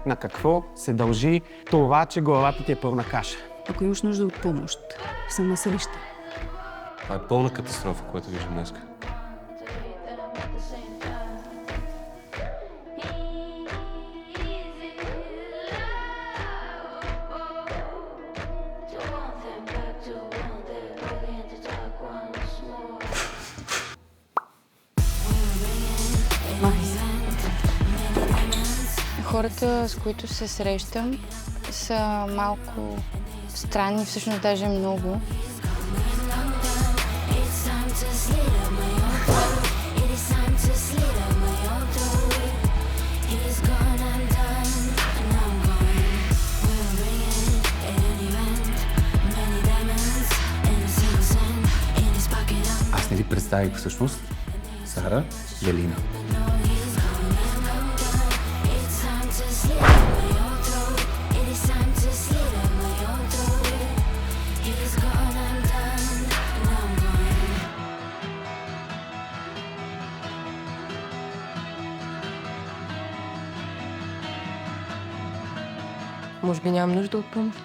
На какво се дължи това, че главата ти е пълна каша? Ако имаш нужда от помощ, съм на среща. Това е пълна катастрофа, което виждам днес. Хората, с които се срещам, са малко странни, всъщност даже много. Аз не ви представих всъщност Сара и Алина. Може би нямам нужда от помощ.